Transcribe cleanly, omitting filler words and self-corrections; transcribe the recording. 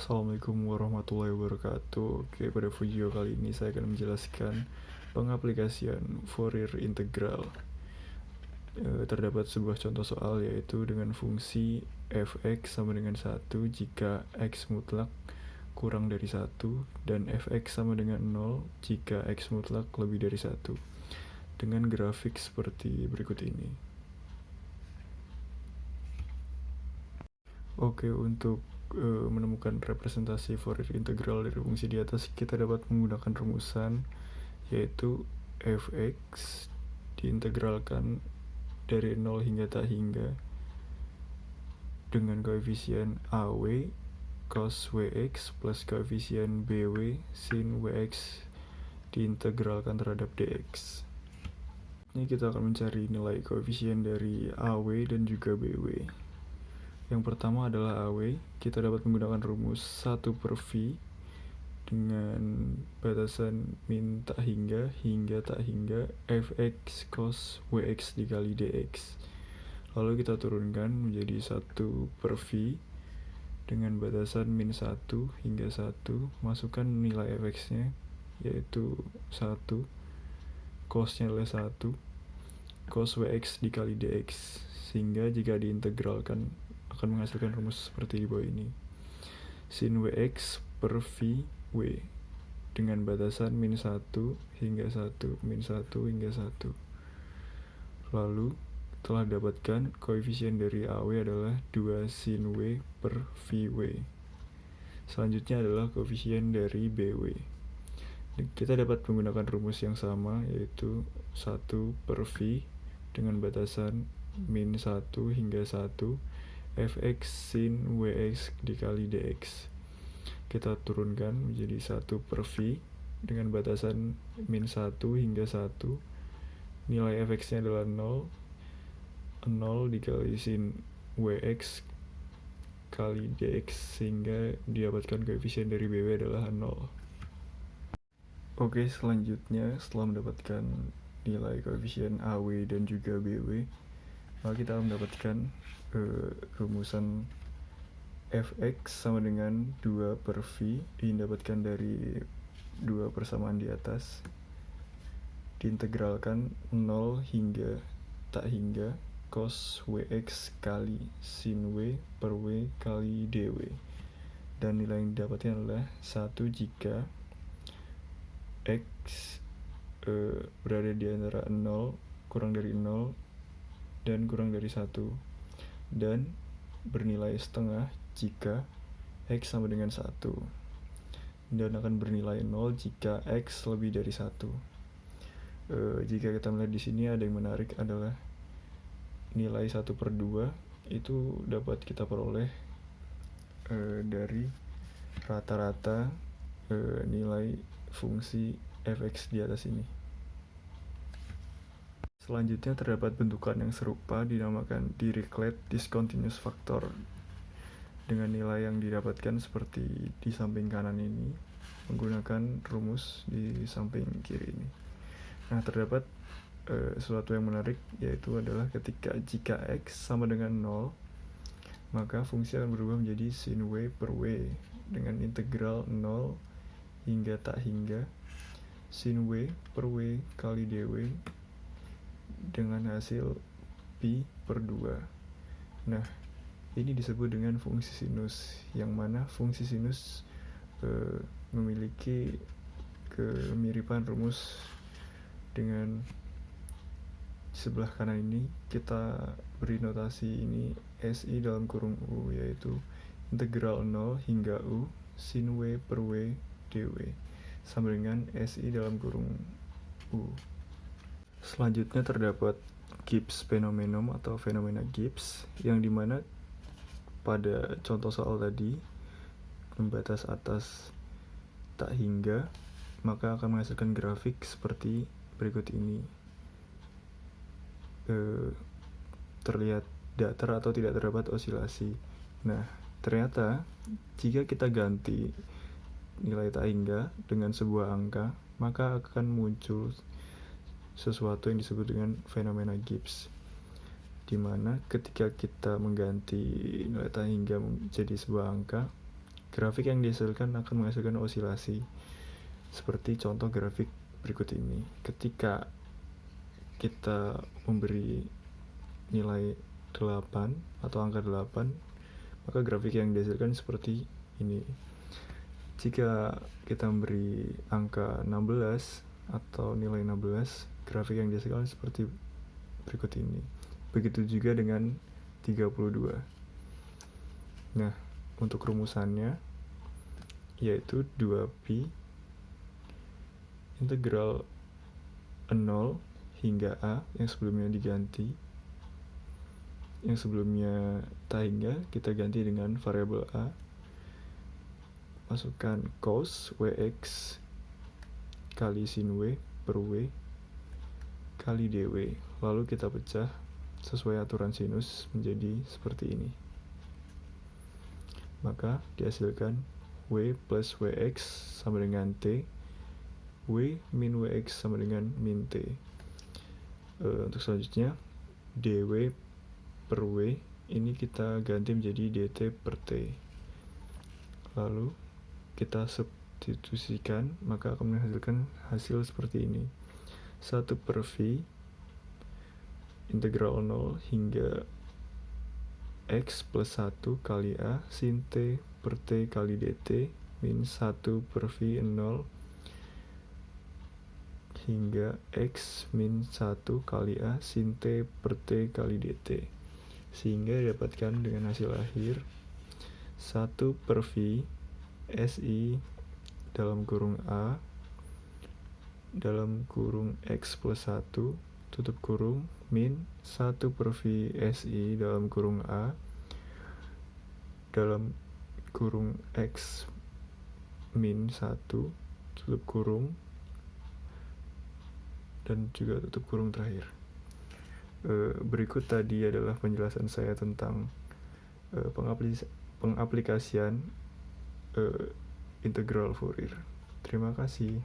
Assalamualaikum warahmatullahi wabarakatuh. Oke, pada video kali ini saya akan menjelaskan pengaplikasian Fourier integral. Terdapat sebuah contoh soal yaitu dengan fungsi fx sama dengan 1 jika x mutlak kurang dari 1 dan fx sama dengan 0 jika x mutlak lebih dari 1 dengan grafik seperti berikut ini. Oke, untuk menemukan representasi Fourier integral dari fungsi di atas, kita dapat menggunakan rumusan yaitu fx diintegralkan dari 0 hingga tak hingga dengan koefisien AW cos Wx plus koefisien BW sin Wx diintegralkan terhadap dx. Ini kita akan mencari nilai koefisien dari AW dan juga BW. Yang pertama adalah AW, kita dapat menggunakan rumus 1 per V dengan batasan min tak hingga tak hingga fx cos Wx dikali dx. Lalu kita turunkan menjadi 1 per V dengan batasan min 1 hingga 1, masukkan nilai fx-nya yaitu 1, cos-nya adalah 1, cos Wx dikali dx, sehingga jika diintegralkan akan menghasilkan rumus seperti di bawah ini. Sin Wx per V W dengan batasan min 1 hingga 1, min 1 hingga 1. Lalu telah dapatkan koefisien dari AW adalah 2 sin W per VW. Selanjutnya adalah koefisien dari BW. Kita dapat menggunakan rumus yang sama yaitu 1 per V dengan batasan min 1 hingga 1 fx sin Wx dikali dx. Kita turunkan menjadi 1 per V dengan batasan min 1 hingga 1. Nilai fx-nya adalah 0. 0 dikali sin Wx kali dx, sehingga didapatkan koefisien dari BW adalah 0. Oke, selanjutnya setelah mendapatkan nilai koefisien AW dan juga BW, maka kita akan mendapatkan rumusan fx sama dengan 2 per V didapatkan dari dua persamaan di atas, diintegralkan 0 hingga tak hingga cos Wx kali sin W per W kali dW, dan nilai yang didapatkan adalah 1 jika x berada di antara 0, kurang dari 0 dan kurang dari 1, dan bernilai setengah jika x sama dengan 1, dan akan bernilai 0 jika x lebih dari 1. Jika kita melihat di sini ada yang menarik adalah nilai 1 per 2 itu dapat kita peroleh dari rata-rata nilai fungsi fx di atas ini. Selanjutnya terdapat bentukan yang serupa dinamakan Dirichlet discontinuous factor dengan nilai yang didapatkan seperti di samping kanan ini menggunakan rumus di samping kiri ini. Nah, terdapat sesuatu yang menarik yaitu adalah jika x sama dengan 0, maka fungsi akan berubah menjadi sin W per W dengan integral 0 hingga tak hingga sin W per W kali dW dengan hasil pi per 2. Nah, ini disebut dengan fungsi sinus, yang mana fungsi sinus memiliki kemiripan rumus dengan sebelah kanan ini. Kita beri notasi ini SI dalam kurung U, yaitu integral 0 hingga U sin W per W dW sama dengan SI dalam kurung U. Selanjutnya terdapat Gibbs phenomenon atau fenomena Gibbs, yang dimana pada contoh soal tadi batas atas tak hingga, maka akan menghasilkan grafik seperti berikut ini. Terlihat datar atau tidak terdapat osilasi. Nah, ternyata jika kita ganti nilai tak hingga dengan sebuah angka, maka akan muncul sesuatu yang disebut dengan fenomena Gibbs, dimana ketika kita mengganti nilai tak hingga menjadi sebuah angka, Grafik yang dihasilkan akan menghasilkan osilasi. Seperti contoh grafik berikut ini. Ketika kita memberi nilai 8 atau angka 8, maka grafik yang dihasilkan seperti ini. Jika kita memberi angka 16 atau nilai 16, grafik yang dihasilkan seperti berikut ini. Begitu juga dengan 32. Nah, untuk rumusannya yaitu 2pi integral 0 hingga a yang sebelumnya diganti, yang sebelumnya tak hingga kita ganti dengan variabel a, masukkan cos wx kali sin w per w kali dw, lalu kita pecah sesuai aturan sinus menjadi seperti ini. Maka dihasilkan w plus wx sama dengan t, w min wx sama dengan min t. Untuk selanjutnya dw per w ini kita ganti menjadi dt per t, lalu kita substitusikan, maka akan menghasilkan hasil seperti ini. 1 per v integral 0 hingga x plus 1 kali a sin t per t kali dt min 1 per v 0 hingga x min 1 kali a sin t per t kali dt, sehingga didapatkan dengan hasil akhir 1 per v si dalam kurung a dalam kurung x plus 1 tutup kurung min 1 per v si dalam kurung a dalam kurung x min 1 tutup kurung dan juga tutup kurung terakhir. Berikut tadi adalah penjelasan saya tentang pengaplikasian integral Fourier. Terima kasih.